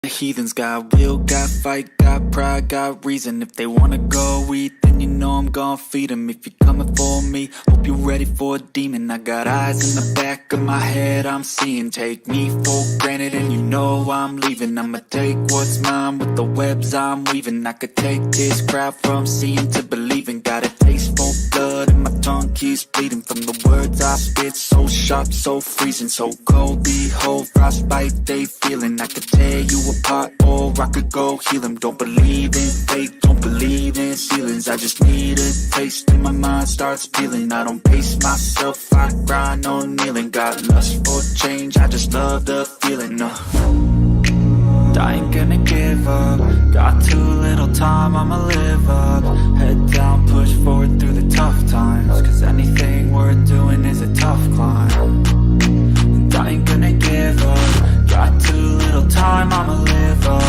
The heathens got will, got fight, got pride, got reason. If they wanna go eat, then you know I'm gon' feed them. If you're coming for me, hope you're ready for a demon. I got eyes in the back of my head, I'm seeing. Take me for granted and you know I'm leaving. I'ma take what's mine with the webs I'm weaving. I could take this crowd from seeing to believing. Got a taste for blood and my tongue keeps bleeding. From the words I spit, so sharp, so freezing. So cold, behold, frostbite they feeling. I could tear you apart or I could go heal them. Don't believe in fate, don't believe in ceilings. I just need a taste and my mind starts peeling. I don't pace myself, I grind on kneeling. Got lust for change, I just love the feeling. I ain't gonna give up. Got too little time, I'ma live up. Head down, push forward through the tough times. Cause anything worth doing is a tough climb. And I ain't gonna give up. Got too little time, I'ma live up.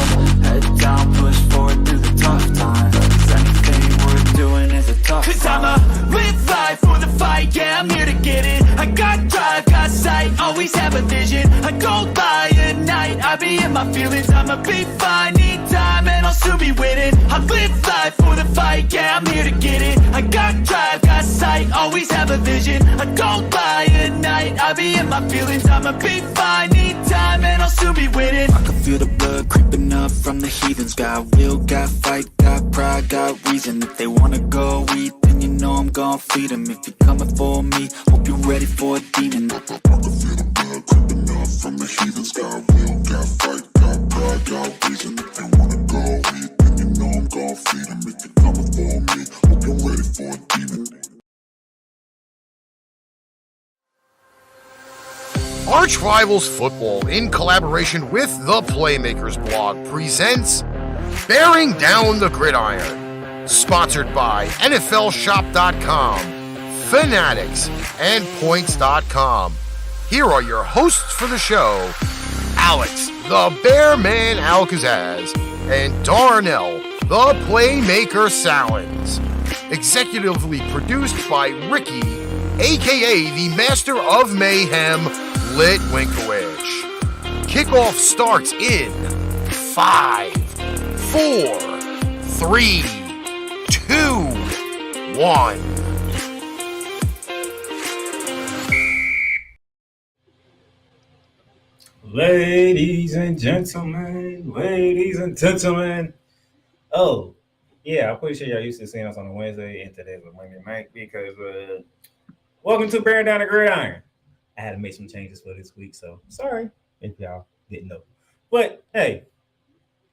Head down, push forward through the tough times. Cause anything worth doing is a tough climb. Cause I'ma live life for the fight, yeah, I'm here to get it. I got drive, got sight, always have a vision. I go by at night, I be in my feelings. I'ma be fine, need time, and I'll soon be winning. I live life for the fight, yeah, I'm here to get it. I got drive, got sight, always have a vision. I go by at night, I be in my feelings. I'ma be fine, need time, and I'll soon be winning. I can feel the blood creeping up from the heathens. Got will, got fight, got pride, got reason. If they wanna go eat, then you know I'm gon' feed them. If you're coming for me, hope you're ready for a demon. I can feel the blood creeping up from the heathens. Got will, got fight, got pride, got reason. If they wanna go eat, then you know I'm gon' feed them. If you're coming for me, hope you're ready for a demon. Arch Rivals Football, in collaboration with the Playmakers blog, presents Bearing Down the Gridiron, sponsored by NFLShop.com, Fanatics, and Points.com. Here are your hosts for the show, Alex, the Bearman Kazzaz, and Darnell, the Playmaker Sallins. Executively produced by Ricky, aka the Master of Mayhem, Litwinkowich. Kickoff starts in 5, 4, 3, 2, 1. Ladies and gentlemen. Oh, yeah, I'm pretty sure y'all used to seeing us on a Wednesday and today's a Monday night because welcome to Bearing Down the Gridiron. I had to make some changes for this week, so sorry if y'all didn't know. But hey,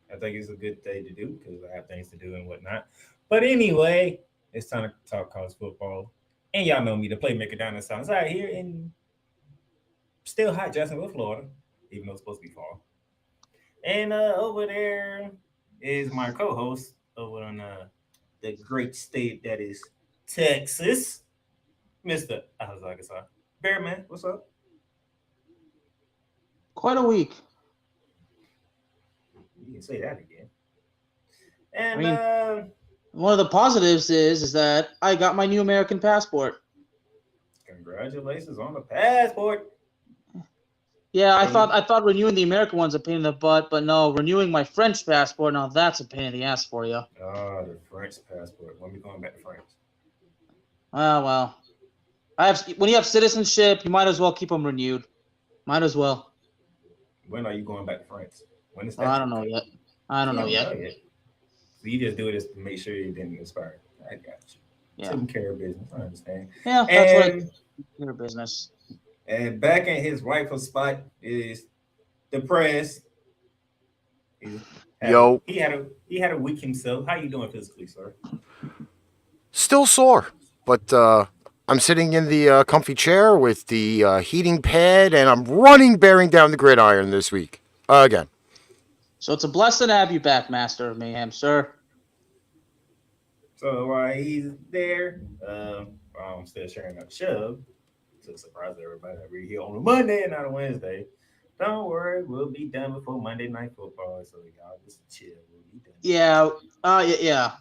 I think it's a good day to do because I have things to do and whatnot. But anyway, it's time to talk college football. And y'all know me, the Playmaker down the south side here in still hot Jacksonville, Florida, even though it's supposed to be fall. And over there is my co-host over on the great state that is Texas, Mr. Kazzaz. Bearman, what's up? Quite a week. You can say that again. And one of the positives is that I got my new American passport. Congratulations on the passport. Yeah, I thought renewing the American one's a pain in the butt, but no, renewing my French passport, now that's a pain in the ass for you. Oh, the French passport. When we going back to France? Well. When you have citizenship, you might as well keep them renewed. Might as well. When are you going back to France? When is that? I don't know yet. I don't know yet. So you just do this to make sure you didn't expire. I got you. Yeah. Taking care of business. I understand. Yeah, that's your business. And back in his rightful spot is the press. He had a week himself. How you doing physically, sir? Still sore, but I'm sitting in the comfy chair with the heating pad, and I'm bearing down the gridiron this week again. So it's a blessing to have you back, Master of Mayhem, sir. So while he's there, I'm still sharing that show to surprise everybody that we're here on a Monday and not a Wednesday. Don't worry, we'll be done before Monday Night Football, so y'all just chill. We'll be done. Yeah.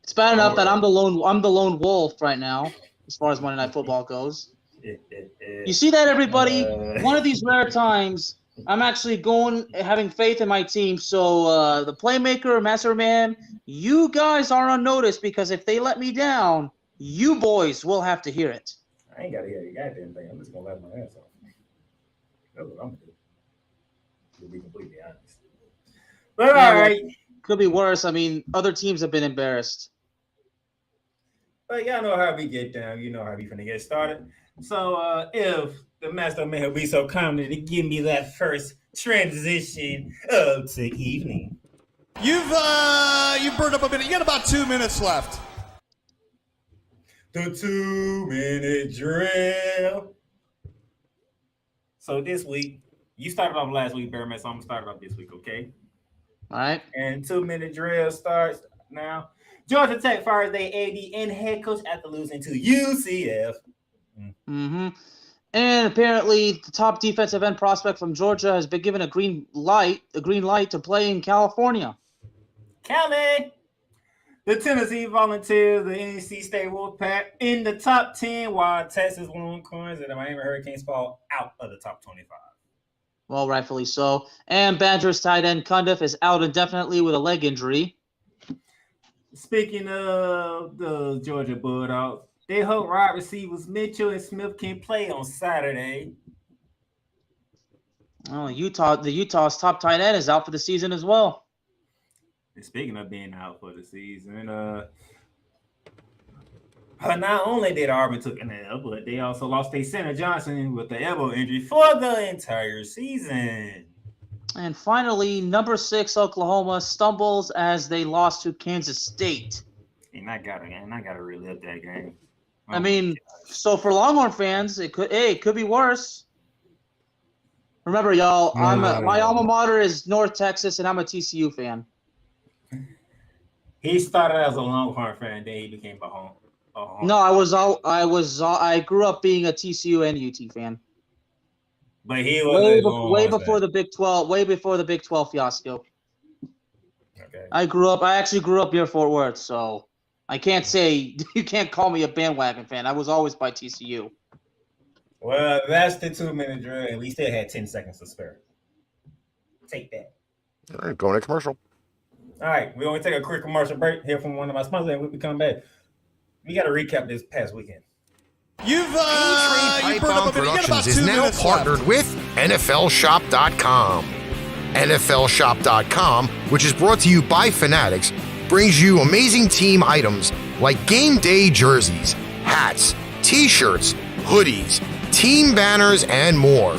It's bad enough that I'm the lone wolf right now, as far as Monday Night Football goes. You see that, everybody? One of these rare times, I'm actually having faith in my team. So the Playmaker, Master Man, you guys are on notice because if they let me down, you boys will have to hear it. I ain't got to hear you goddamn thing. I'm just gonna laugh my ass off. That's what I'm gonna do. To be completely honest. But Yeah, all well, right. could be worse. I mean, other teams have been embarrassed. But y'all know how we get down. You know how we finna get started. So if the master may be so kind to give me that first transition of the evening. You've burned up a minute. You got about 2 minutes left. The 2-minute drill. So this week, you started off last week, Bearman, so I'm gonna start off this week, okay? All right. And 2-minute drill starts now. Georgia Tech fires their AD and head coach after losing to UCF. Mm-hmm. And apparently, the top defensive end prospect from Georgia has been given a green light to play in California. Cali. The Tennessee Volunteers, the NC State Wolfpack, in the top 10, while Texas Longhorns and the Miami Hurricanes fall out of the top 25. Well, rightfully so. And Badgers tight end Cundiff is out indefinitely with a leg injury. Speaking of the Georgia Bulldogs, they hope wide receivers Mitchell and Smith can play on Saturday. Oh, Utah's top tight end is out for the season as well. And speaking of being out for the season, not only did Auburn took an L, but they also lost their center Johnson with the elbow injury for the entire season. And finally, number 6 Oklahoma stumbles as they lost to Kansas State. And I gotta relive that game. I mean, so for Longhorn fans, it could be worse. Remember, y'all, my alma mater is North Texas, and I'm a TCU fan. He started as a Longhorn fan, then he became a home. No, I grew up being a TCU and UT fan. But he was way before the Big 12 fiasco. Okay. I actually grew up near Fort Worth, so I can't say you can't call me a bandwagon fan. I was always by TCU. Well, that's the 2-minute drill, and we still had 10 seconds to spare. Take that. All right, going to commercial. All right, we're going to take a quick commercial break here from one of my sponsors, and when we come back, we got to recap this past weekend. You've burned up a minute. You got about Productions 2 is now minutes partnered left. with NFLShop.com. NFLShop.com, which is brought to you by Fanatics, brings you amazing team items like game day jerseys, hats, t-shirts, hoodies, team banners, and more.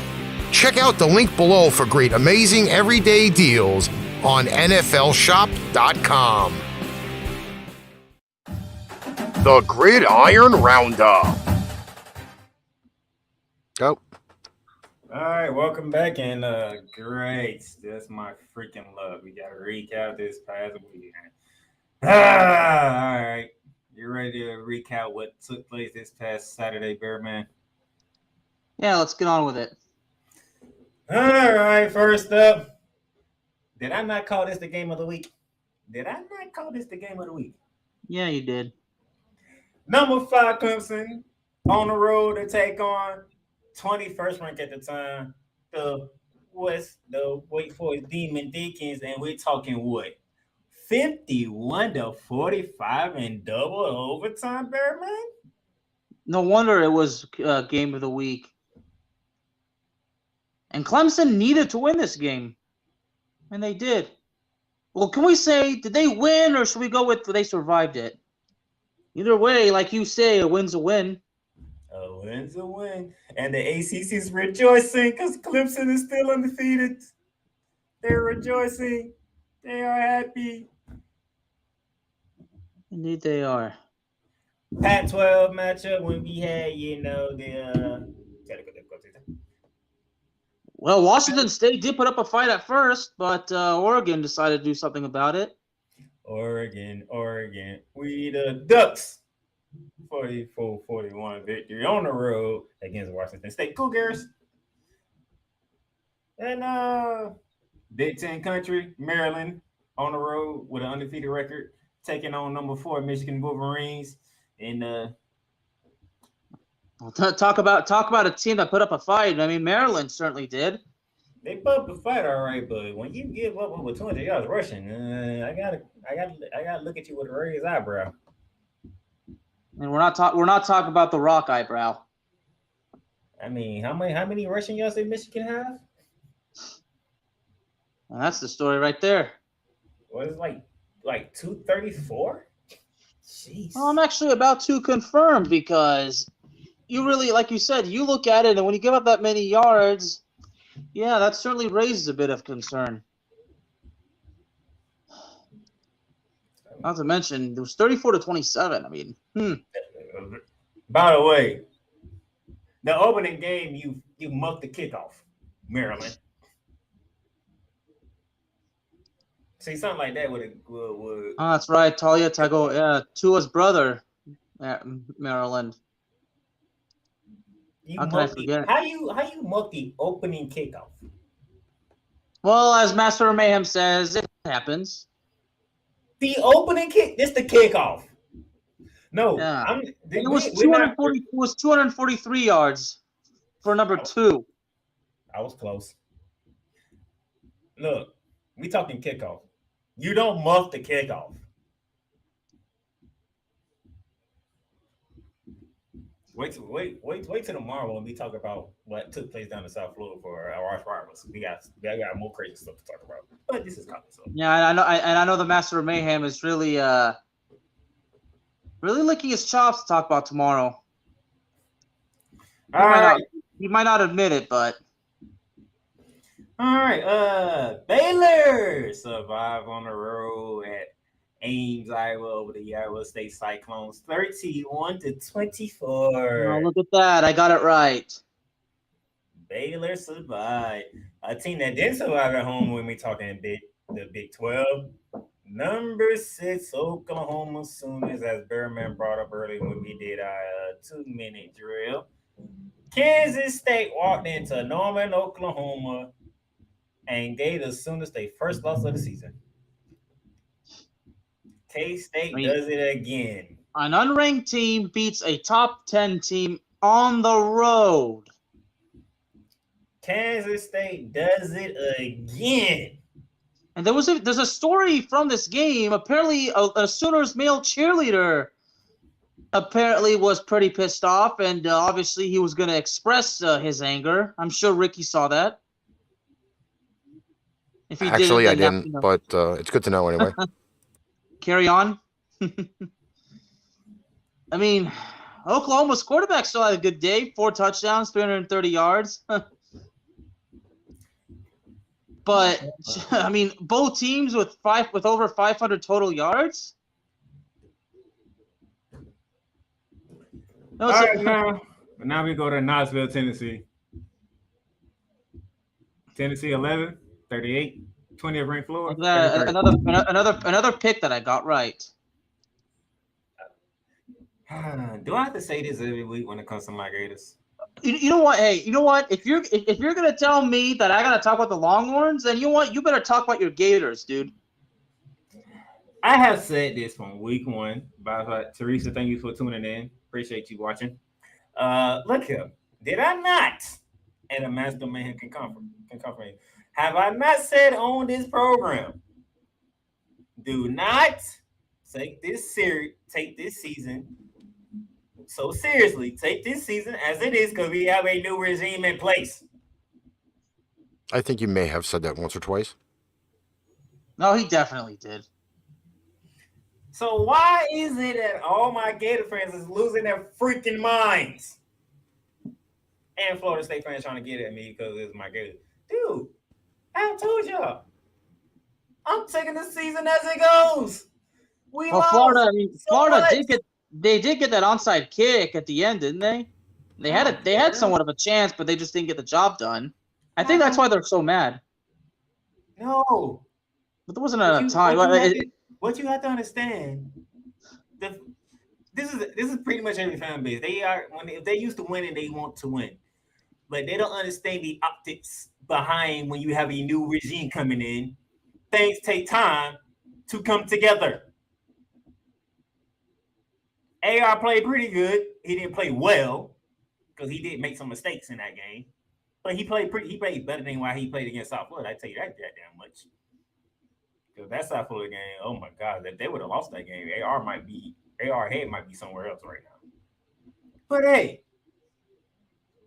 Check out the link below for great, amazing everyday deals on NFLShop.com. The Gridiron Roundup. Go. All right, welcome back, and great. That's my freaking love. We got to recap this past weekend. All right. You ready to recap what took place this past Saturday, Bearman? Yeah, let's get on with it. All right, first up. Did I not call this the game of the week? Yeah, you did. Number 5 Clemson on the road to take on 21st ranked at the time, the Wake Forest Demon Deacons, and we're talking what? 51-45 in double overtime, Bearman? No wonder it was game of the week. And Clemson needed to win this game. And they did. Well, can we say, did they win, or should we go with they survived it? Either way, like you say, a win's a win. A win's a win. And the ACC's rejoicing because Clemson is still undefeated. They're rejoicing. They are happy. Indeed they are. Pac-12 matchup when we had, Well, Washington State did put up a fight at first, but Oregon decided to do something about it. Oregon. We the Ducks. 44-41 victory on the road against Washington State Cougars. And Big Ten country, Maryland, on the road with an undefeated record, taking on number 4 Michigan Wolverines. And Talk about a team that put up a fight. I mean, Maryland certainly did. They bumped the fight all right, but when you give up over 200 yards rushing, I gotta look at you with a raised eyebrow. And we're not talking about the Rock eyebrow. I mean, how many rushing yards did Michigan have? And that's the story right there. Was it like 234? Jeez. Well, I'm actually about to confirm because you really, like you said, you look at it, and when you give up that many yards, yeah, that certainly raises a bit of concern. Not to mention, it was 34-27. I mean, By the way, the opening game, you muffed the kickoff, Maryland. See, something like that would. oh, that's right, Talia Tago, yeah, Tua's brother, Maryland. How can I forget? How you muff the opening kickoff? Well, as Master of Mayhem says, it happens. The opening kick. This the kickoff. No, yeah. It was 243 yards for number 2. I was close. Look, we talking kickoff. You don't muff the kickoff. Wait till tomorrow when we talk about what took place down in South Florida for our arch rivals. We got more crazy stuff to talk about. But this is coming. So. Yeah, I know the Master of Mayhem is really licking his chops to talk about tomorrow. He might not admit it, but. All right. Baylor survived on the road at Ames, Iowa, over the Iowa State Cyclones, 31-24. Oh, look at that! I got it right. Baylor survived. A team that didn't survive at home when we talking the Big 12. Number 6 Oklahoma Sooners, as Bearman brought up earlier when we did our 2-minute drill. Kansas State walked into Norman, Oklahoma, and gave the Sooners their first loss of the season. K-State does it again. An unranked team beats a top 10 team on the road. Kansas State does it again. And there's a story from this game. Apparently, a Sooners male cheerleader apparently was pretty pissed off, and obviously he was going to express his anger. I'm sure Ricky saw that. If he Actually, I didn't, but it's good to know anyway. Carry on. I mean, Oklahoma's quarterback still had a good day. 4 touchdowns, 330 yards. But I mean, both teams with over 500 total yards. All right, now we go to Knoxville, Tennessee. Tennessee 11, 38, 20th ranked Florida. Another pick that I got right. Do I have to say this every week when it comes to my Gators? You know what? Hey, you know what? If you're gonna tell me that I gotta talk about the Longhorns, then you know what? You better talk about your Gators, dude. I have said this from week 1. Teresa, thank you for tuning in. Appreciate you watching. Look here. Did I not? And a Master Man can confirm. Have I not said on this program? Do not take this season so seriously. Take this season as it is because we have a new regime in place. I think you may have said that once or twice. No, he definitely did. So why is it that all my Gator fans is losing their freaking minds? And Florida State fans trying to get at me because it's my Gator. Dude, I told y'all. I'm taking the season as it goes. Florida did get that onside kick at the end, didn't they? They had somewhat of a chance, but they just didn't get the job done. I think that's why they're so mad. No. But there wasn't a time. What you have to understand, this is pretty much every fan base. If they used to win and they want to win, but they don't understand the optics behind when you have a new regime coming in. Things take time to come together. AR played pretty good. He didn't play well because he did make some mistakes in that game. But he played better than why he played against South Florida. I tell you that damn much. Because that South Florida game, oh my God, if they would have lost that game, AR head might be somewhere else right now. But hey,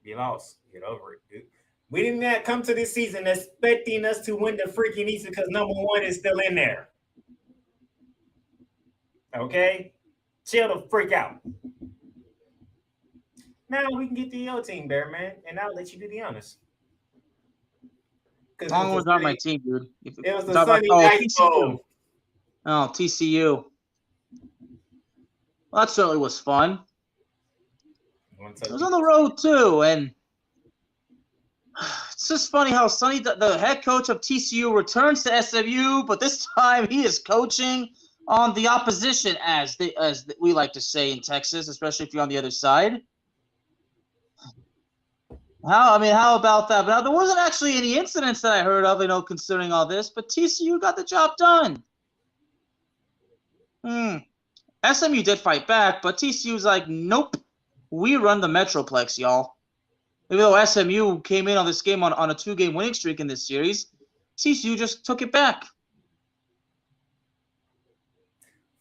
we lost. Get over it, dude. We did not come to this season expecting us to win the freaking East because number 1 is still in there. Okay? Chill the freak out. Now we can get the your team there, man, and I'll let you do the honors. Longhorns aren't my team, dude. It was the Sunday night bowl. Oh, TCU. Well, that certainly was fun. It was on the road too, and it's just funny how Sonny, the head coach of TCU, returns to SMU, but this time he is coaching on the opposition, as we like to say in Texas, especially if you're on the other side. How about that? But there wasn't actually any incidents that I heard of, considering all this, but TCU got the job done. SMU did fight back, but TCU's like, nope, we run the Metroplex, y'all. Even though SMU came in on this game on a 2-game winning streak in this series, TCU just took it back.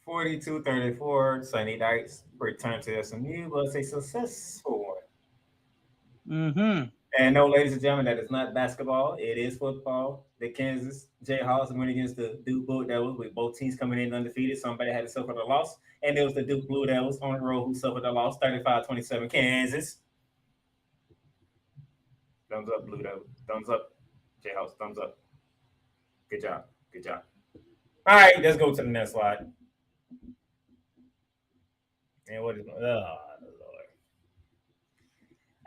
42-34, Sunday Knights return to SMU was a successful one. Mm-hmm. And no, ladies and gentlemen, that is not basketball. It is football. The Kansas Jayhawks went against the Duke Blue Devils with both teams coming in undefeated. Somebody had to suffer the loss. And it was the Duke Blue Devils on the road who suffered the loss, 35-27 Kansas. Thumbs up, Blue Devils. Thumbs up, Jayhawks. Thumbs up. Good job. Good job. All right, let's go to the next slide. And what is Lord.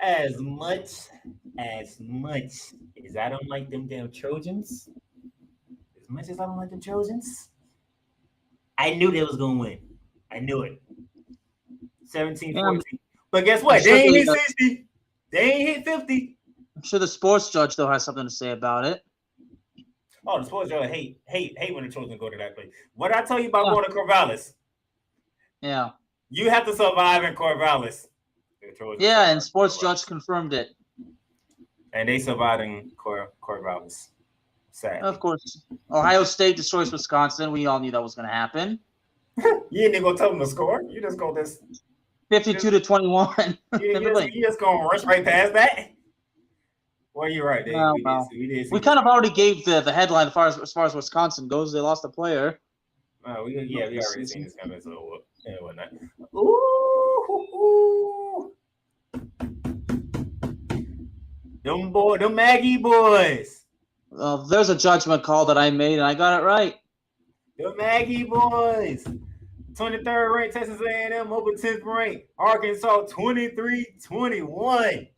As much as I don't like them damn Trojans, I knew they was gonna win. I knew it. 17-14. But guess what? They ain't hit 60. They ain't hit 50. I'm sure the sports judge though has something to say about it. Oh, the sports judge hate when the Trojans go to that place. What I tell you about going to Corvallis? Yeah. You have to survive in Corvallis. Yeah, and sports judge confirmed it. And they survived in Corvallis. Sad. Of course. Ohio State destroys Wisconsin. We all knew that was going to happen. You ain't even going to tell them the score. You just go this 52-21. You just going to rush right past that? Well, you're right. We kind of already gave the headline as far as Wisconsin goes. They lost a player. We already seen this coming, so whatnot. Ooh. Them Maggie boys. There's a judgment call that I made, and I got it right. The Maggie boys. 23rd ranked Texas A&M over 10th ranked Arkansas 23-21.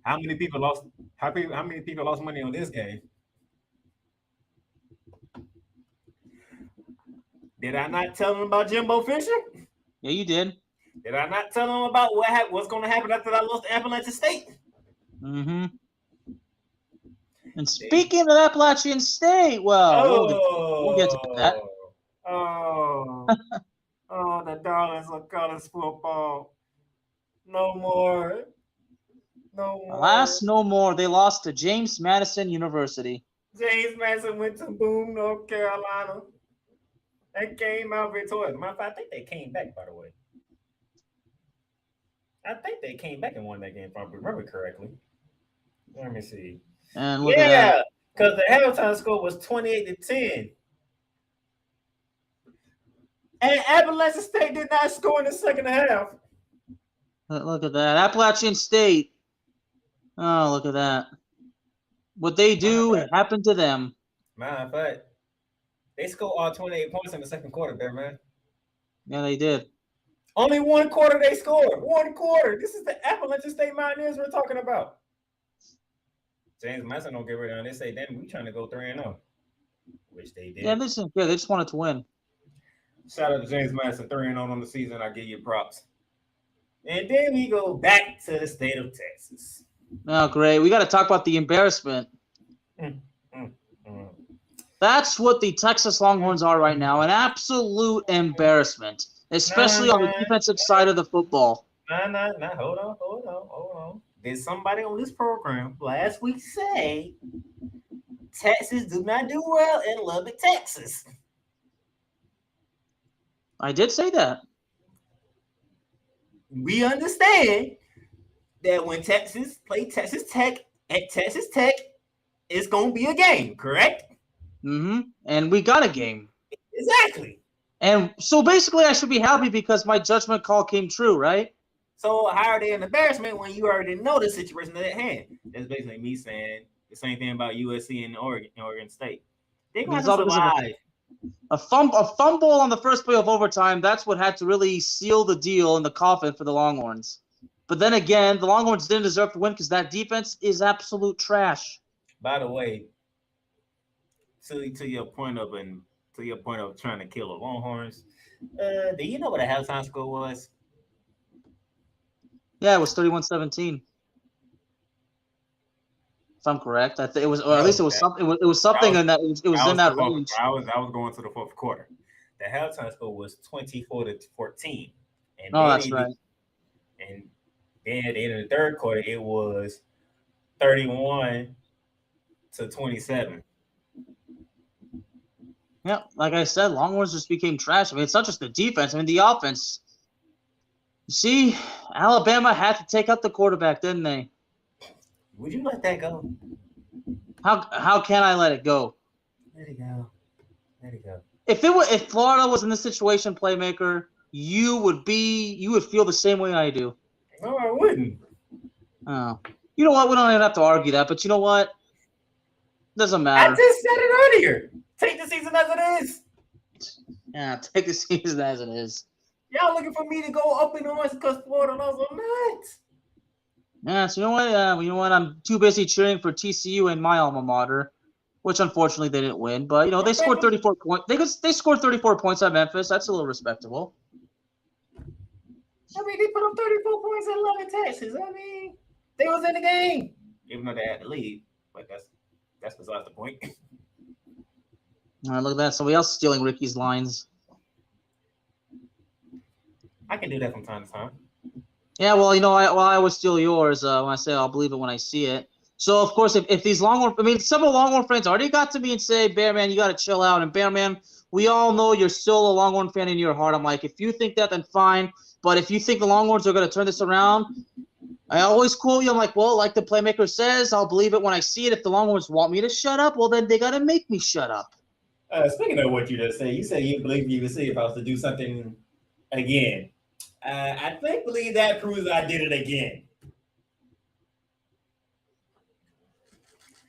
How many people lost money on this game? Did I not tell them about Jimbo Fisher? Yeah, you did. Did I not tell them about what's going to happen after I lost to Appalachian State? Mm-hmm. And speaking of Appalachian State, we'll get to that. The darlings of college football. No more. Alas, no more. They lost to James Madison University. James Madison went to Boone, North Carolina. They came out victorious. Matter of fact, I think they came back, by the way. I think they came back and won that game, if I remember correctly. Let me see. And look at that. Because the halftime score was 28-10. And Appalachian State did not score in the second half. Look at that. Appalachian State. Oh, look at that. What they do happened to them. Matter of fact, they scored all 28 points in the second quarter there, man. Yeah, they did. Only one quarter they scored. One quarter. This is the Appalachian State Mountaineers we're talking about. James Madison don't get rid of it. They say, damn, we trying to go 3-0. Which they did. Yeah, they just wanted to win. Shout out to James Madison, 3-0 on the season. I give you props. And then we go back to the state of Texas. Oh, great. We got to talk about the embarrassment. That's what the Texas Longhorns are right now, an absolute embarrassment, especially on the defensive side of the football. Nah. Hold on. did somebody on this program last week say Texas do not do well in Lubbock, Texas? I did say that. We understand that when Texas play Texas Tech at Texas Tech, it's going to be a game, correct? Mm-hmm. And we got a game. Exactly. And so basically I should be happy because my judgment call came true, right? So how are they an embarrassment when you already know the situation at hand? That's basically me saying the same thing about USC and Oregon State. They're going to survive. A fumble on the first play of overtime, that's what had to really seal the deal in the coffin for the Longhorns. But then again, the Longhorns didn't deserve to win because that defense is absolute trash. By the way, to your point of trying to kill the Longhorns, do you know what a halftime score was? Yeah, it was 31-17. If I'm correct, I think it was, or at least it was something. It was something in that. It was in that range. I was going to the fourth quarter. The halftime score was 24-14. And that's right. And then at the end of the third quarter, it was 31-27. Yeah, like I said, Longhorns just became trash. I mean, it's not just the defense. I mean, the offense. You see, Alabama had to take out the quarterback, didn't they? Would you let that go? How can I let it go? Let it go. Let it go. If Florida was in this situation, Playmaker, you would feel the same way I do. No, I wouldn't. Oh, you know what? We don't even have to argue that. But you know what? Doesn't matter. I just said it earlier. Take the season as it is. Yeah, take the season as it is. Y'all looking for me to go up in arms because Florida lost or not? Yeah, so you know what? I'm too busy cheering for TCU and my alma mater, which unfortunately they didn't win. But they scored 34 points. They scored 34 points at Memphis. That's a little respectable. I mean, they put up 34 points at Lubbock, Texas. I mean, they was in the game, even though they had to leave. But that's besides the point. All right, look at that. Somebody else stealing Ricky's lines. I can do that from time to time. Yeah, well, I always steal yours when I say I'll believe it when I see it. So, of course, if these several Longhorn fans already got to me and say, Bear Man, you got to chill out. And Bear Man, we all know you're still a Longhorn fan in your heart. I'm like, if you think that, then fine. But if you think the Longhorns are going to turn this around, I always quote you. I'm like, well, like the Playmaker says, I'll believe it when I see it. If the Longhorns want me to shut up, well, then they got to make me shut up. Speaking of what you just said, you said you believe you would see if I was to do something again. I believe that proves I did it again.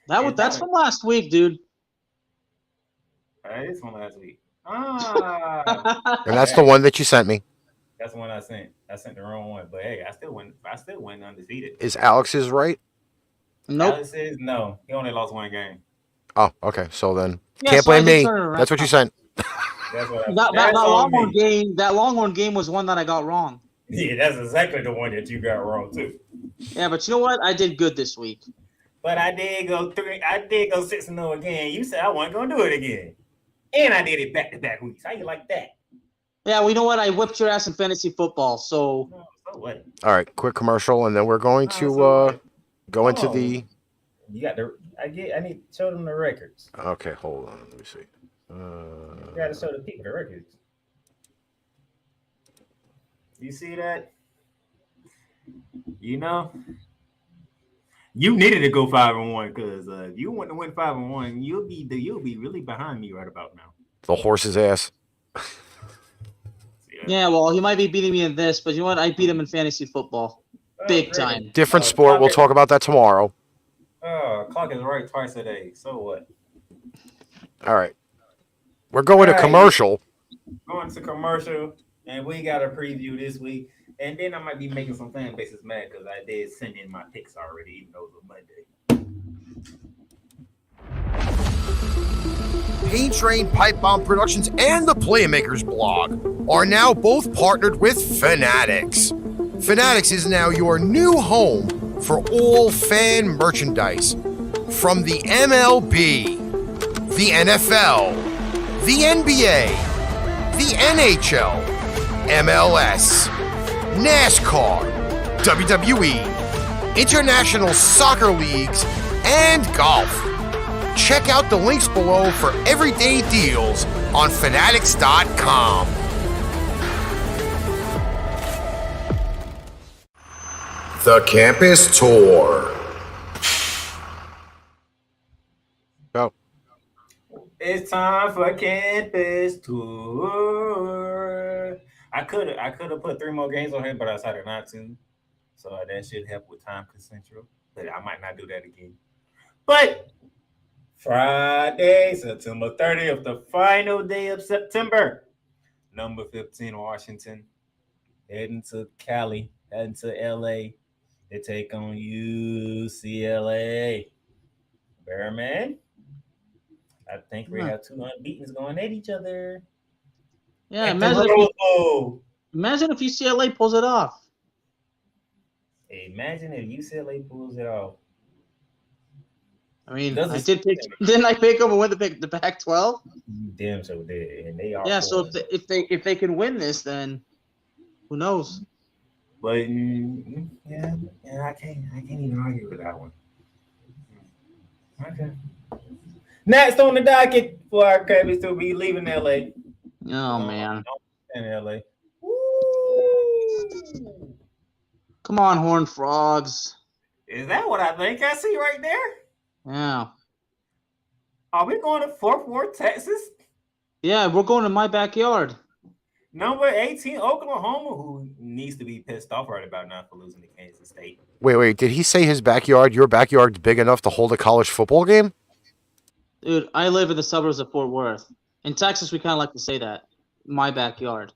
That's from last week, dude. It's from last week. And that's the one that you sent me. That's the one I sent. I sent the wrong one, but hey, I still went undefeated. Is Alex's right? Nope. Alex says no. He only lost one game. Oh, okay. So then Yeah, can't so I blame did me. turn it around. That's what you sent. That's what That Longhorn game was one that I got wrong. Yeah, that's exactly the one that you got wrong too. Yeah, but you know what? I did good this week. But I did go 6-0 again. You said I wasn't gonna do it again, and I did it back-to-back weeks. How you like that? Yeah, well, you know what? I whipped your ass in fantasy football. So what? All right, quick commercial, and then we're going to go into the. You got the. I need to show them the records. Okay, hold on. Let me see. You got to show the people the records. You see that? You needed to go 5-1 because if you want to win 5-1, you'll be really behind me right about now. The horse's ass. Yeah, well, he might be beating me in this, but you know what? I beat him in fantasy football, big time. Different sport. We'll talk about that tomorrow. Clock is right twice a day. So what? All right. We're going to commercial. Going to commercial, and we got a preview this week. And then I might be making some fan bases mad because I did send in my picks already, even though it was a Monday. Paint Train Pipe Bomb Productions and the Playmakers blog are now both partnered with Fanatics. Fanatics is now your new home for all fan merchandise. From the MLB, the NFL, the NBA, the NHL, MLS, NASCAR, WWE, international soccer leagues, and golf. Check out the links below for everyday deals on Fanatics.com. The Campus Tour. Go. It's time for campus tour. I could have put 3 more games on here, but I decided not to. So that should help with time control. But I might not do that again. But Friday, September 30th, the final day of September. Number 15, Washington, heading to Cali, heading to LA. They take on UCLA. Bearman. I think we have 2 unbeatens going at each other. Yeah, At imagine if UCLA pulls it off. Imagine if UCLA pulls it off. I mean, Doesn't- didn't I pick them and win the Pac-12? Damn, so did, and they are. Yeah, so if they can win this, then who knows? But yeah, I can't even argue with that one. Okay. Next on the docket for our campus to be leaving LA. Oh man, In LA. come on, Horned Frogs. Is that what I think I see right there? Yeah, Are we going to Fort Worth, Texas? yeah, we're going to my backyard. Number 18, Oklahoma, who needs to be pissed off right about now for losing to Kansas State. Wait, did he say his backyard, your backyard's big enough to hold a college football game? Dude, I live in the suburbs of Fort Worth. In Texas, we kind of like to say that. My backyard.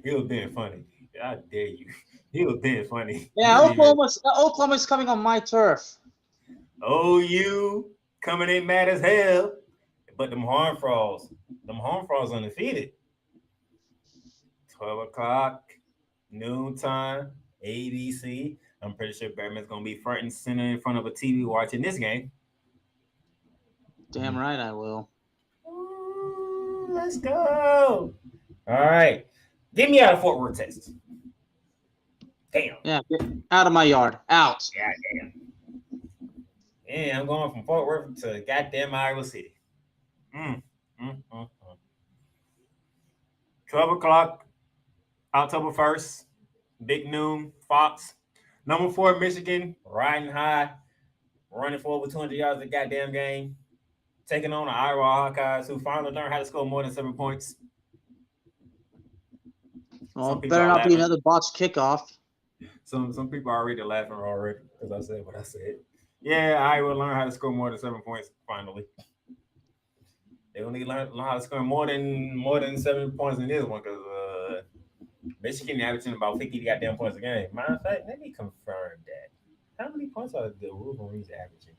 He was being funny. I dare you. He was being funny. Yeah, Oklahoma's coming on my turf. OU coming in mad as hell. But them Horned Frogs undefeated. 12 o'clock, noontime, ABC. I'm pretty sure Bearman's going to be front and center in front of a TV watching this game. Damn right I will. Ooh, let's go. All right. Get me out of Fort Worth, Texas. Damn. Yeah, get out of my yard. Out. Yeah, damn. Yeah, I'm going from Fort Worth to goddamn Iowa City. 12 o'clock, October 1st, big noon, Fox. Number 4, Michigan, riding high, running for over 200 yards the goddamn game. Taking on the Iowa Hawkeyes, who finally learned how to score more than 7 points. Well, better not be another botched kickoff. Some people are already laughing already because I said what I said. Yeah, Iowa learned how to score more than 7 points finally. They only learn how to score more than 7 points in this one because Michigan averaging about 50 goddamn points a game. Matter of fact, let me confirm that. How many points are the Wolverines averaging?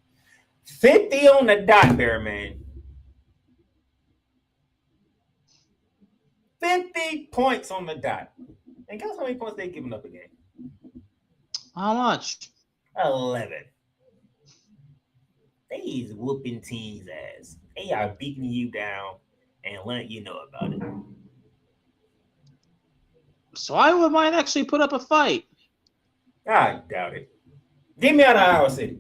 50 on the dot there, man. 50 points on the dot. And guess how many points they giving up a game? How much? 11. They's whooping teams' ass. They are beating you down and letting you know about it. So I might actually put up a fight. I doubt it. Get me out of Iowa City.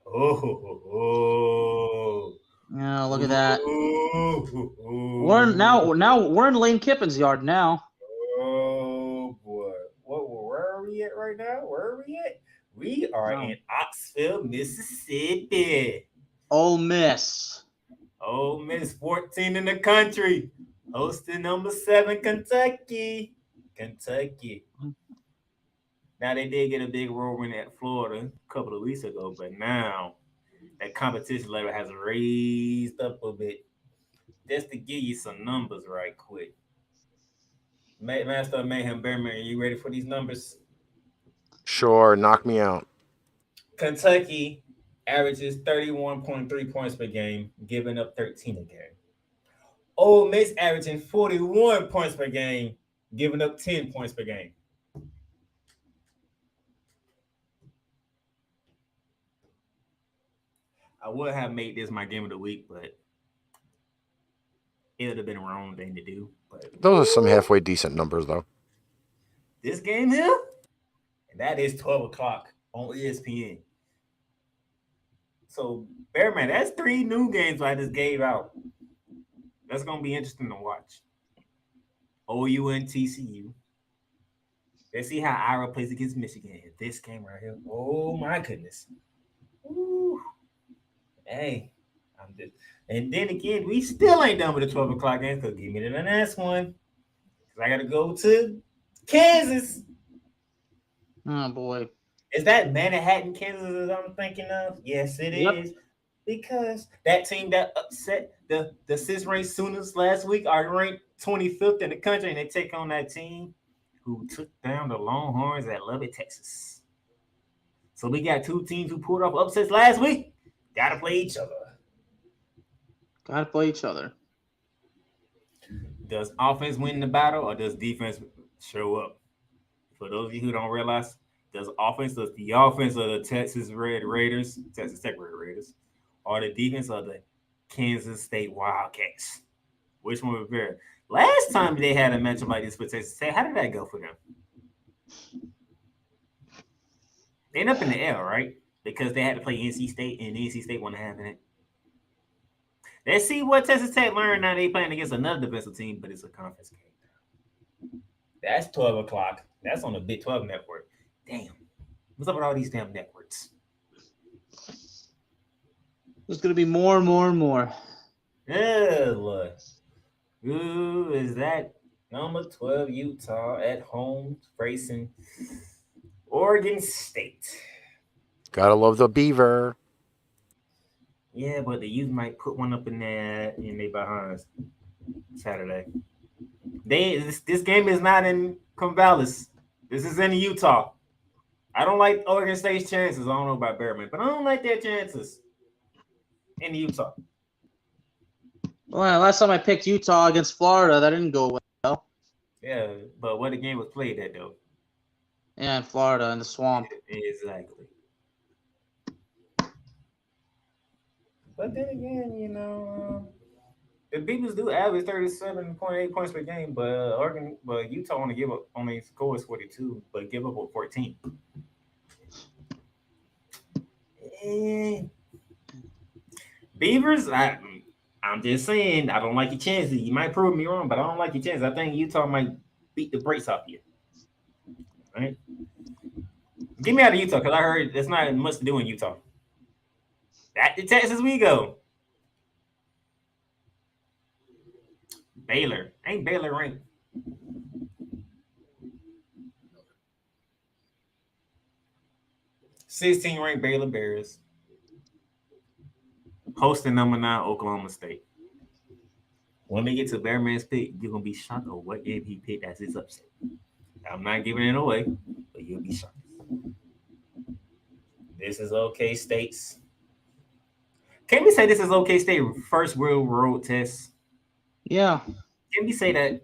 Oh. Yeah, look at that. Oh. We're in Lane Kiffin's yard now. Oh boy. Where are we at right now? Where are we at? We are in Oxford, Mississippi. Ole Miss. Ole Miss 14 in the country. Hosting number 7, Kentucky. Now, they did get a big roaring at Florida a couple of weeks ago, but now that competition level has raised up a bit. Just to give you some numbers right quick. Master of Mayhem, Bearman, are you ready for these numbers? Sure, knock me out. Kentucky averages 31.3 points per game, giving up 13 a game. Ole Miss averaging 41 points per game, giving up 10 points per game. I would have made this my game of the week, but it would have been the wrong thing to do. But Those are some halfway decent numbers, though. this game here, And that is 12 o'clock on ESPN. So, Bearman, that's 3 new games I just gave out. That's going to be interesting to watch. OU and TCU. Let's see how Iowa plays against Michigan. This game right here. Oh, my goodness. Ooh. Hey, I'm just. And then again, we still ain't done with the 12 o'clock game, so give me the next one. Because I got to go to Kansas. Oh, boy. Is that Manhattan, Kansas that I'm thinking of? Yes, it is. Because that team that upset the 6th-ranked Sooners last week are ranked 25th in the country, and they take on that team who took down the Longhorns at Lubbock, Texas. So we got 2 teams who pulled off upsets last week. Got to play each other. Gotta play each other. Does offense win the battle, or does defense show up? For those of you who don't realize, does the offense of the Texas Raiders, Texas Tech Red Raiders, or the defense of the Kansas State Wildcats? Which one was better? Last time they had a matchup like this for Texas Tech, how did that go for them? They ended up in the L, right? Because they had to play NC State, and NC State won half in it. Let's see what Texas Tech learned now. They playing against another defensive team, but it's a conference game. That's 12 o'clock. That's on the Big 12 network. Damn. What's up with all these damn networks? There's going to be more and more and more. Oh, Lord. Who is that? Number 12, Utah at home facing Oregon State. Gotta love the Beaver. Yeah, but the Utes might put one up in there and they behind Saturday. This game is not in Corvallis. This is in Utah. I don't like Oregon State's chances. I don't know about Bearman, but I don't like their chances in Utah. Well, last time I picked Utah against Florida, that didn't go well. Yeah, but where the game was played at, though. Yeah, in Florida, in the swamp. Exactly. But then again, the Beavers do average 37.8 points per game, but Utah only scores 42, but give up 14. Beavers, I'm just saying, I don't like your chances. You might prove me wrong, but I don't like your chances. I think Utah might beat the brakes off you. All right? Get me out of Utah, because I heard there's not much to do in Utah. Back to Texas we go. Baylor. Ain't Baylor ranked? #16 ranked Baylor Bears. Hosting number 9 Oklahoma State. When we get to Bearman's pick, you're going to be shocked at what game he picked as his upset. I'm not giving it away, but you'll be shocked. This is OK State's. Can we say this is OK State first real road test? Yeah. Can we say that?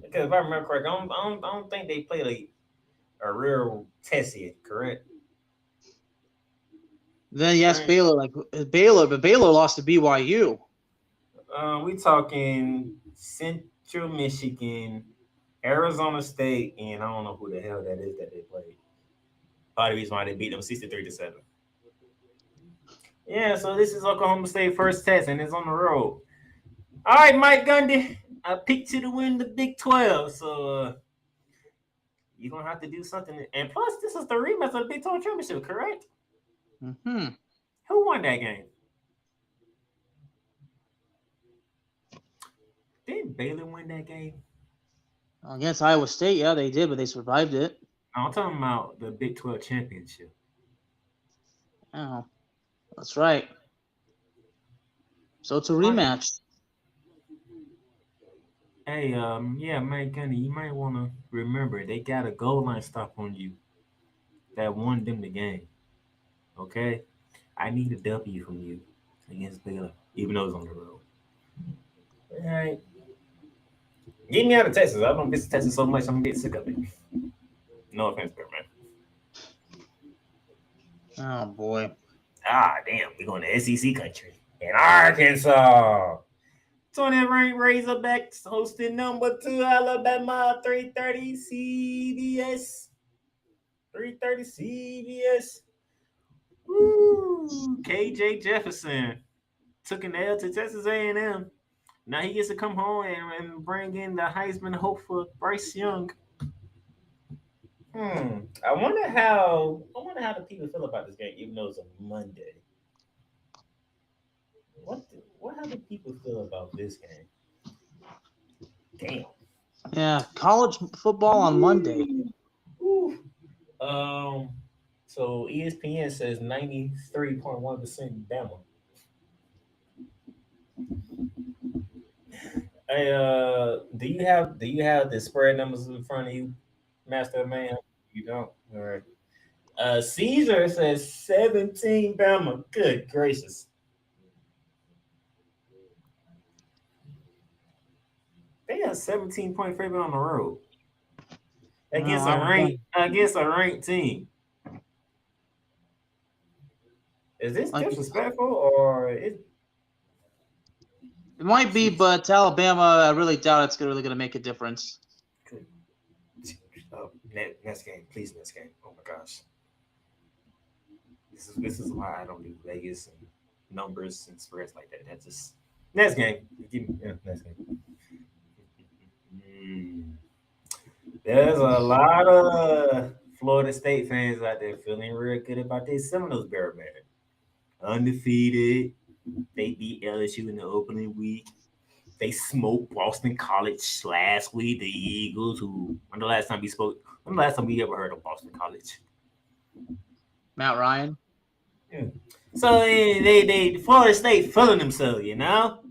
Because if I remember correctly, I don't think they played a real test yet, correct? Then yes, Baylor, but Baylor lost to BYU. We talking Central Michigan, Arizona State, and I don't know who the hell that is that they played. Part of the reason why they beat them 63-7. Yeah, so this is Oklahoma State first test, and it's on the road. All right, Mike Gundy, I picked you to win the Big 12, so you're going to have to do something. And plus, this is the rematch of the Big 12 championship, correct? Mm-hmm. Who won that game? Didn't Baylor win that game? Against Iowa State, yeah, they did, but they survived it. I'm talking about the Big 12 championship. Oh, that's right. So it's a rematch. Hey, yeah, Mike Gundy, you might want to remember they got a goal line stop on you that won them the game. Okay? I need a W from you against Baylor, even though it's on the road. All right. Get me out of Texas. I don't miss Texas so much, I'm going to get sick of it. No offense, man. Oh, boy. Ah, damn. We're going to SEC country. In Arkansas. 20 ranked Razorbacks hosting number 2 Alabama 3:30 CBS. 3:30 CBS. Woo! KJ Jefferson took an L to Texas A&M. Now he gets to come home and bring in the Heisman hopeful Bryce Young. I wonder how the people feel about this game, even though it's a Monday. How do people feel about this game? Damn. Yeah, college football on Monday. Ooh. So ESPN says 93.1% Bama. Hey, do you have the spread numbers in front of you, Master Man? You don't. All right. Caesar says 17 Bama. Good gracious. They got 17-point favorite on the road against a ranked team. Is this disrespectful or is? It might be, but Alabama, I really doubt it's really going to make a difference. Next game, please. Next game. Oh my gosh. This is why I don't do Vegas and numbers and spreads like that. That's just next game. Give me next game. There's a lot of Florida State fans out there feeling real good about their Seminoles Bear man. Undefeated. They beat LSU in the opening week. They smoked Boston College last week. The Eagles, when the last time we ever heard of Boston College? Matt Ryan. Yeah. So they Florida State feeling themselves, you know.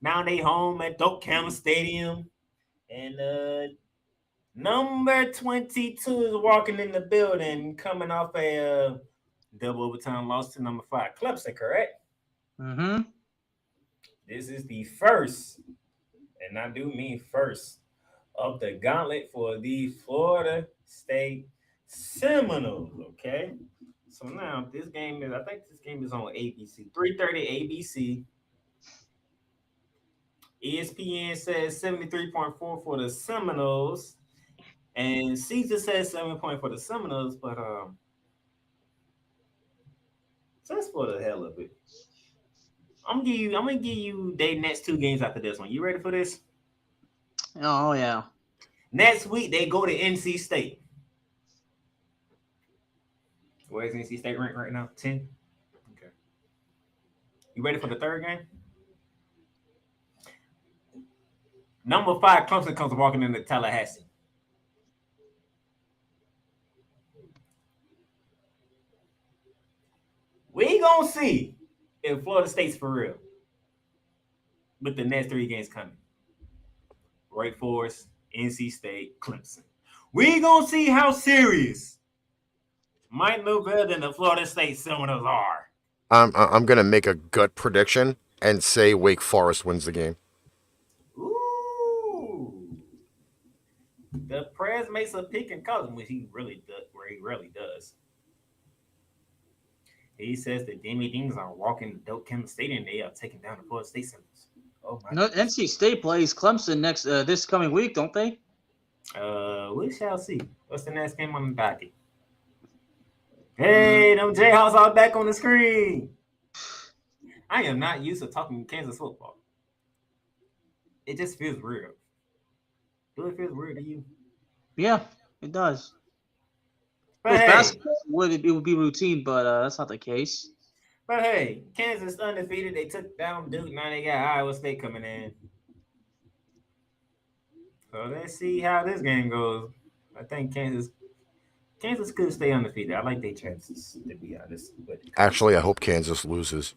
Now they home at Doak Campbell Stadium, and number 22 is walking in the building, coming off a double overtime loss to number 5 Clemson, correct? Mm-hmm. This is the first, and I do mean first, of the gauntlet for the Florida State Seminoles, okay? So now I think this game is on ABC, 3:30 ABC. ESPN says 73.4 for the Seminoles, and Caesar says 7 point for the Seminoles, but just for the hell of it, I'm gonna give you their next 2 games after this one. You ready for this? Oh yeah. Next week they go to NC State. Where's NC State ranked right now? 10. Okay. You ready for the third game? Number 5 Clemson comes walking into Tallahassee. We gonna see if Florida State's for real with the next 3 games coming. Wake Forest, NC State, Clemson. We gonna see how serious might know better than the Florida State Seminoles are. I'm gonna make a gut prediction and say Wake Forest wins the game. Ooh. The press makes a pick and call him, which he rarely does. He says the Demi Dings are walking the Doak Campbell Stadium. They are taking down the Florida State Seminoles. Oh my! No, NC State plays Clemson next this coming week, don't they? We shall see. What's the next game on the docket? Hey, them Jayhawks are back on the screen. I am not used to talking Kansas football. It just feels weird. Do it feel weird to you? Yeah, it does. But With hey, basketball, it would be routine, but that's not the case. But hey, Kansas undefeated. They took down Duke. Now they got Iowa State coming in. So let's see how this game goes. I think Kansas could stay undefeated. I like their chances, to be honest. But Actually, I hope Kansas loses.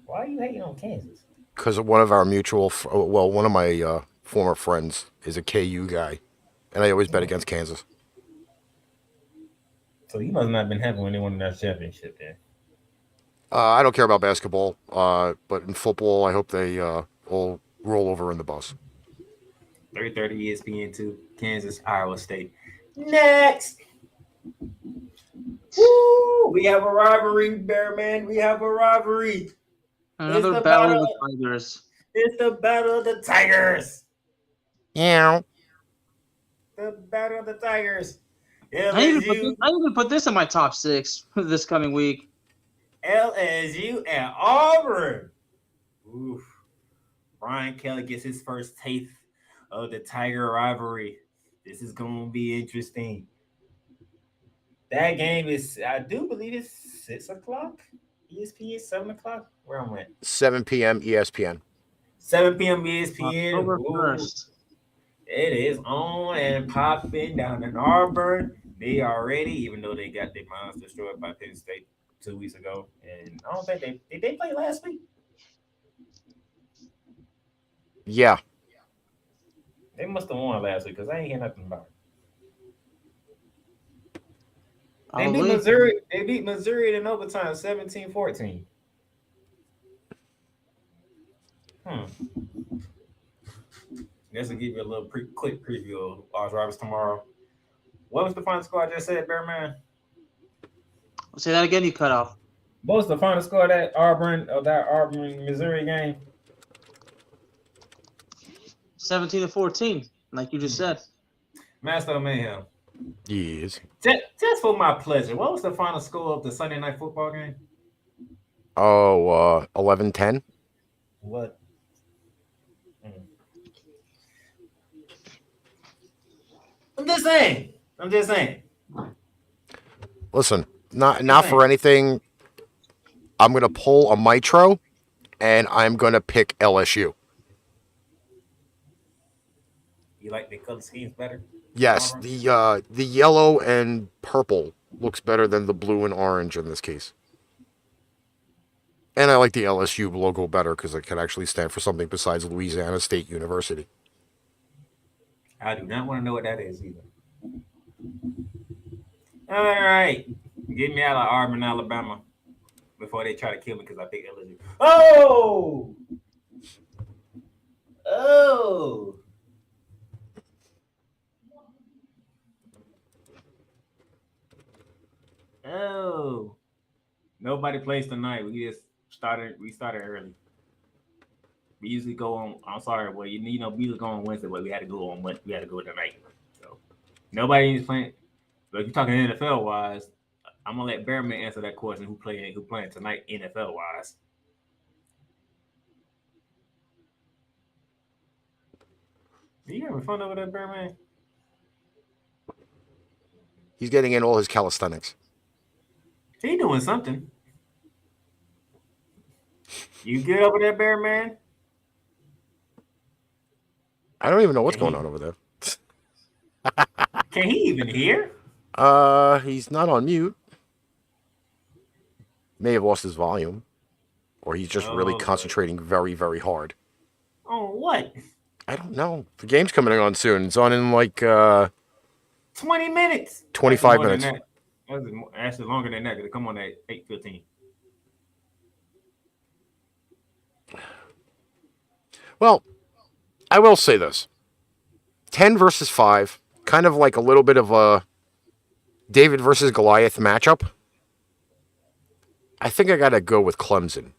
Why are you hating on Kansas? Because one of our one of my former friends is a KU guy, and I always bet against Kansas. So you must not have been happy when they won that championship then. I don't care about basketball, but in football, I hope they all roll over in the bus. 3:30 ESPN2, Kansas, Iowa State. Next! Woo! We have a rivalry, Bearman. We have a rivalry. Another battle of the Tigers. It's the battle of the Tigers. Yeah. The battle of the Tigers. LSU, I even put this in my top 6 this coming week. LSU, and Auburn. Oof. Brian Kelly gets his first taste of the Tiger rivalry. This is going to be interesting. That game is, I do believe it's 6 o'clock. ESPN, 7 o'clock. Where am I? 7 p.m. ESPN. 7 p.m. ESPN. October Ooh. 1st. It is on and popping down in Auburn. They are ready, even though they got their minds destroyed by Penn State 2 weeks ago. And I don't think did they play last week? Yeah. They must have won last week because I ain't hear nothing about it. They beat Missouri. They beat Missouri in overtime, 17-14. This will give you a little quick preview of Oz Roberts tomorrow. What was the final score I just said, Bearman? Say that again. You cut off. What was the final score of that Auburn Missouri game? 17-14, like you just said. Master of Mayhem. Yes. Just for my pleasure, what was the final score of the Sunday night football game? Oh, 11-10. What? I'm just saying. Listen, not for anything. I'm gonna pull a Mitro, and I'm gonna pick LSU. You like the color schemes better? Yes, the yellow and purple looks better than the blue and orange in this case. And I like the LSU logo better because it can actually stand for something besides Louisiana State University. I do not want to know what that is either. All right. Get me out of Auburn, Alabama before they try to kill me because I pick LSU. Oh! Nobody plays tonight. We started early. We usually go on. I'm sorry, well, we usually go on Wednesday, but we had to go tonight. So nobody is playing. But if you're talking NFL wise, I'm gonna let Bearman answer that question. Who playing tonight NFL wise? Are you having fun over there, Bearman? He's getting in all his calisthenics. He doing something. You good over there, Bearman? I don't even know what's going on over there. Can he even hear? He's not on mute. May have lost his volume. Or he's just really concentrating very, very hard. On what? I don't know. The game's coming on soon. It's on in like 20 minutes. 25 minutes. That's actually longer than that because it come on at 8:15. Well, I will say this. 10 versus 5, kind of like a little bit of a David versus Goliath matchup. I think I got to go with Clemson.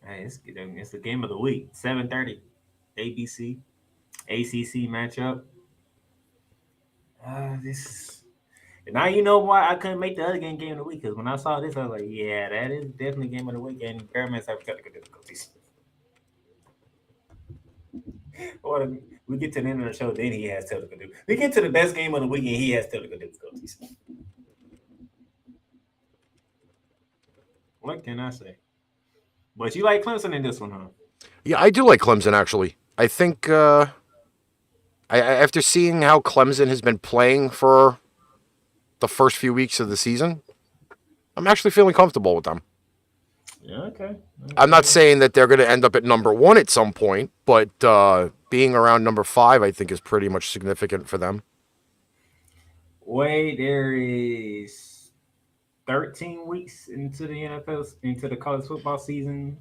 Hey, it's the game of the week. 7:30, ABC, ACC matchup. Now you know why I couldn't make the other game of the week, because when I saw this, I was like, yeah, that is definitely game of the week, and Bearman's have technical difficulties. Or we get to the end of the show, then he has technical difficulties. We get to the best game of the week, and he has technical difficulties. What can I say? But you like Clemson in this one, huh? Yeah, I do like Clemson, actually. I think after seeing how Clemson has been playing for the first few weeks of the season, I'm actually feeling comfortable with them. Yeah, okay. I'm not saying that they're going to end up at number 1 at some point, but being around number 5, I think, is pretty much significant for them. Wait, there is 13 weeks into the NFL, into the college football season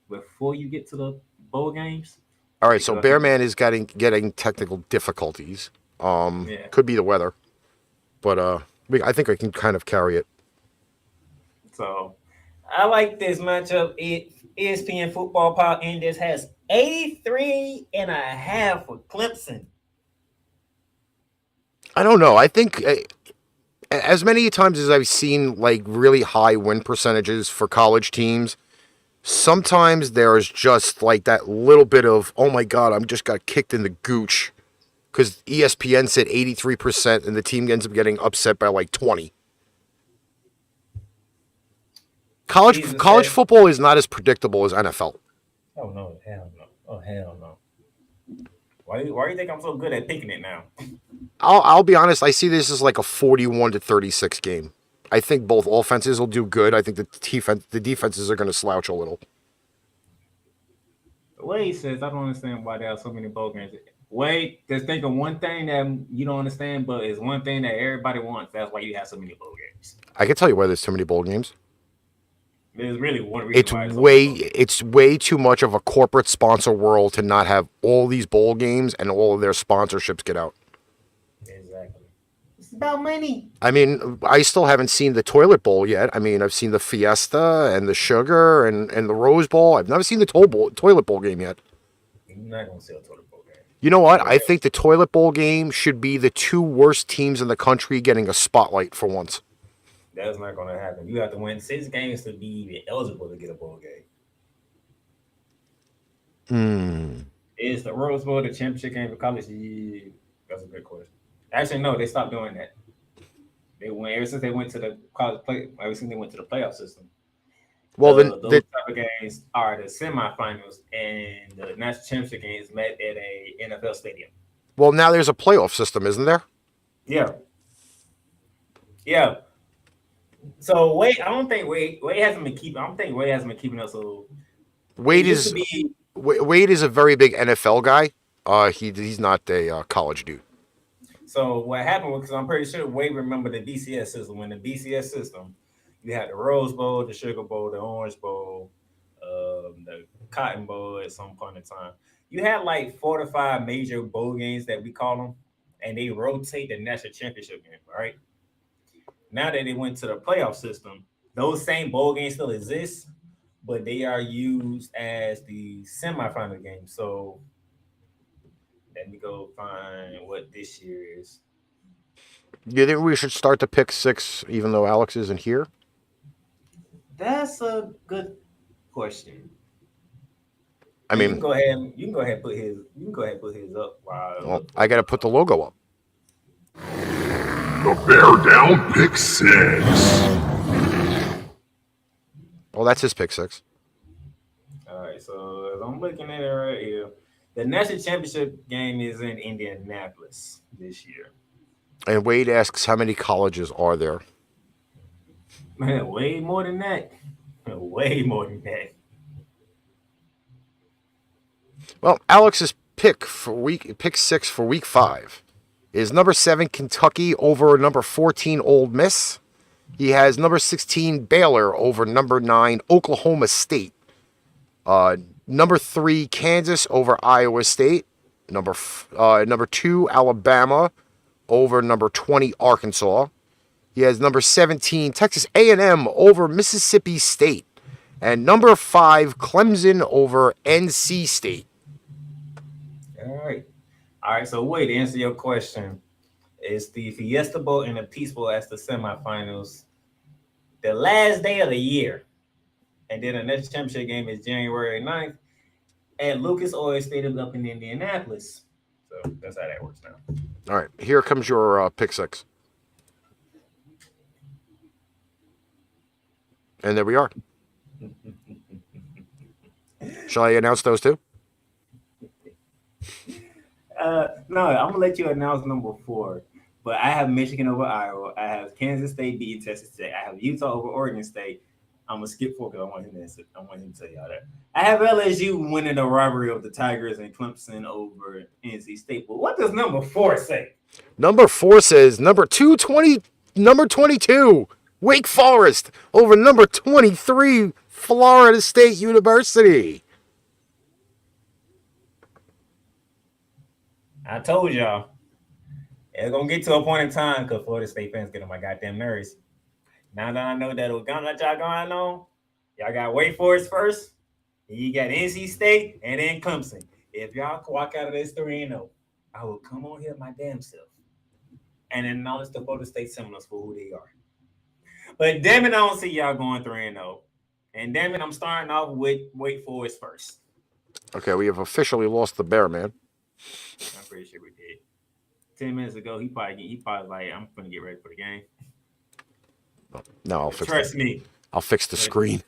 before you get to the bowl games. All right, so Bearman is getting technical difficulties. Could be the weather, but I think I can kind of carry it. So I like this matchup. ESPN Football Power Index has 83.5 for Clemson. I don't know. I think as many times as I've seen like really high win percentages for college teams, sometimes there's just like that little bit of, oh my God, I'm just got kicked in the gooch. Because ESPN said 83% and the team ends up getting upset by like 20. College football is not as predictable as NFL. Oh no, hell no. Oh hell no. Why do you think I'm so good at picking it now? I'll be honest, I see this as like a 41-36 game. I think both offenses will do good. I think the defenses are going to slouch a little. Wade says, I don't understand why there are so many bowl games. Wade, just think of one thing that you don't understand, but it's one thing that everybody wants. That's why you have so many bowl games. I can tell you why there's too many bowl games. There's really one reason It's way too much of a corporate sponsor world to not have all these bowl games and all of their sponsorships get out. Exactly. It's about money. I mean, I still haven't seen the toilet bowl yet. I mean, I've seen the Fiesta and the Sugar and the Rose Bowl. I've never seen the toilet bowl game yet. You're not going to see a toilet bowl game. You know what? I think the toilet bowl game should be the two worst teams in the country getting a spotlight for once. That's not going to happen. You have to win 6 games to be even eligible to get a bowl game. Is the Rose Bowl the championship game for college? Yeah, that's a good question. Actually, no, they stopped doing that. They went ever since they went to the college play. Ever since they went to the playoff system. Well, those type of games are the semifinals, and the national championship games met at a NFL stadium. Well, now there's a playoff system, isn't there? Yeah. So Wade hasn't been keeping. I don't think Wade hasn't been keeping us. So Wade is a very big NFL guy. He's not a college dude. So what happened was, because I'm pretty sure Wade remember the BCS system. When the BCS system, you had the Rose Bowl, the Sugar Bowl, the Orange Bowl, the Cotton Bowl at some point in time. You had like 4 to 5 major bowl games that we call them, and they rotate the national championship game, right? Now that they went to the playoff system, those same bowl games still exist, but they are used as the semifinal game. So let me go find what this year is. Do you think we should start the pick 6 even though Alex isn't here? That's a good question. I mean, you can go ahead and put his up. Well, I got to put the logo up. The Bear Down Pick 6. Well, that's his pick 6. All right, so as I'm looking at it right here, the national championship game is in Indianapolis this year. And Wade asks, how many colleges are there? Man, way more than that. Way more than that. Well, Alex's pick 6 for week 5 is number 7 Kentucky over number 14 Ole Miss. He has number 16 Baylor over number 9 Oklahoma State. Number 3 Kansas over Iowa State. Number 2 Alabama over number 20 Arkansas. He has number 17 Texas A&M over Mississippi State. And number 5 Clemson over NC State. All right. So wait, to answer your question, it's the Fiesta Bowl and the Peace Bowl as the semifinals. The last day of the year. And then the next championship game is January 9th at Lucas Oil Stadium up in Indianapolis. So that's how that works now. All right. Here comes your pick 6. And there we are. Shall I announce those two? No, I'm gonna let you announce number 4. But I have Michigan over Iowa. I have Kansas State beating Texas State. I have Utah over Oregon State. I'm gonna skip 4 because I want him to tell y'all that. I have LSU winning the rivalry of the Tigers and Clemson over NC State. But what does number 4 say? Number 4 says number 22 Wake Forest over number 23 Florida State University. I told y'all. It's going to get to a point in time because Florida State fans get on my goddamn nerves. Now that I know that we're going to let y'all going on, y'all got Wake Forest first, and you got NC State, and then Clemson. If y'all walk out of this 3-0, I will come on here my damn self. and acknowledge the Florida State Seminoles for who they are. But damn it, I don't see y'all going 3-0. And damn it, I'm starting off with Wake Forest first. Okay, we have officially lost the bear, man. I'm pretty sure we did. 10 minutes ago, he probably like, I'm gonna get ready for the game. No, I'll fix Trust me. I'll fix the screen.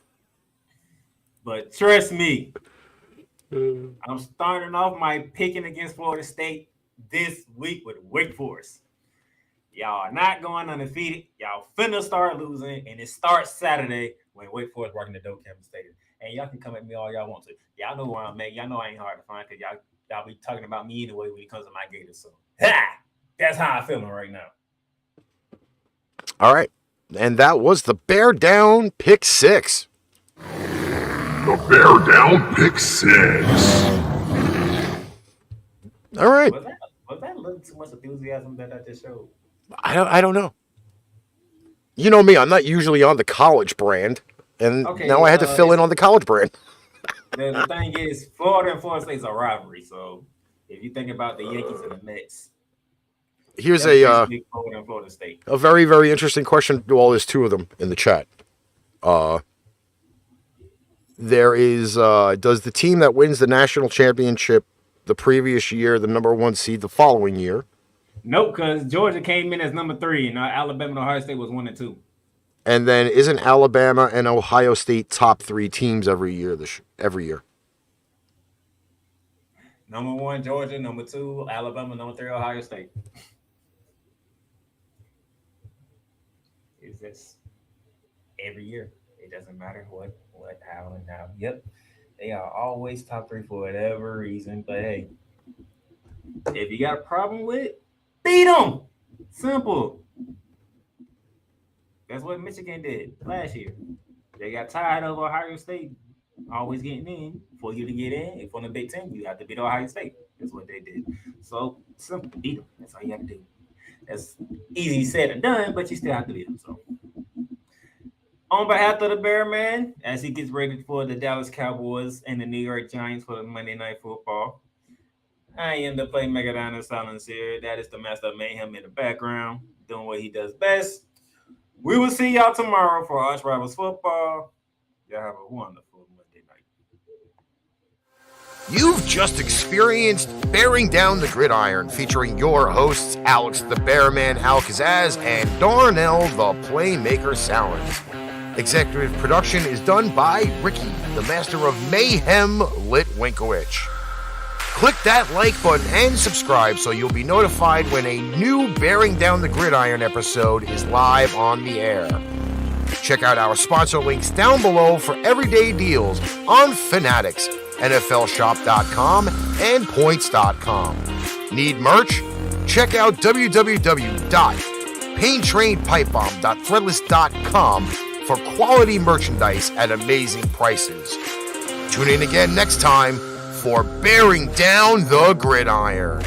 But trust me, I'm starting off my picking against Florida State this week with Wake Forest. Y'all are not going undefeated. Y'all finna start losing, and it starts Saturday when Wake Forest working the Doak Campus Stadium. And y'all can come at me all y'all want to. Y'all know where I'm at. Y'all know I ain't hard to find because y'all be talking about me anyway when it comes to my Gators. So that's how I'm feeling right now. All right. And that was the Bear Down Pick 6. The Bear Down Pick 6. All right. Was that a little too much enthusiasm that I just showed? I don't know. You know me, I'm not usually on the college brand. And now I had to fill in on the college brand. The thing is, Florida and Florida State is a rivalry. So if you think about the Yankees and the Mets, here's Florida and Florida State. A very, very interesting question. Well, there's two of them in the chat. There is, does the team that wins the national championship the previous year, the number 1 seed the following year? Nope, because Georgia came in as number 3, and Alabama and Ohio State was 1 and 2. And then isn't Alabama and Ohio State top 3 teams every year? Every year. Number 1, Georgia. Number 2, Alabama. Number 3, Ohio State. Is this every year? It doesn't matter what, how, and how. Yep, they are always top 3 for whatever reason. But hey, if you got a problem with it, beat them. Simple. That's what Michigan did last year. They got tired of Ohio State always getting in. For you to get in, if on the Big Ten, you have to beat Ohio State. That's what they did. So simple, beat them. That's all you have to do. That's easy said and done, but you still have to beat them. So, on behalf of the Bear Man, as he gets ready for the Dallas Cowboys and the New York Giants for the Monday Night Football, I am the Playmaker down in Sallins here. That is the master of Mayhem in the background, doing what he does best. We will see y'all tomorrow for Arch Rivals Football. Y'all have a wonderful Monday night. You've just experienced Bearing Down the Gridiron, featuring your hosts, Alex the Bearman Kazzaz and Darnell the Playmaker Sallins. Executive production is done by Ricky, the master of Mayhem Litwinkowich. Click that like button and subscribe so you'll be notified when a new Bearing Down the Gridiron episode is live on the air. Check out our sponsor links down below for everyday deals on Fanatics, NFLshop.com, and Points.com. Need merch? Check out www.paintrainpipebomb.threadless.com for quality merchandise at amazing prices. Tune in again next time for Bearing Down the Gridiron.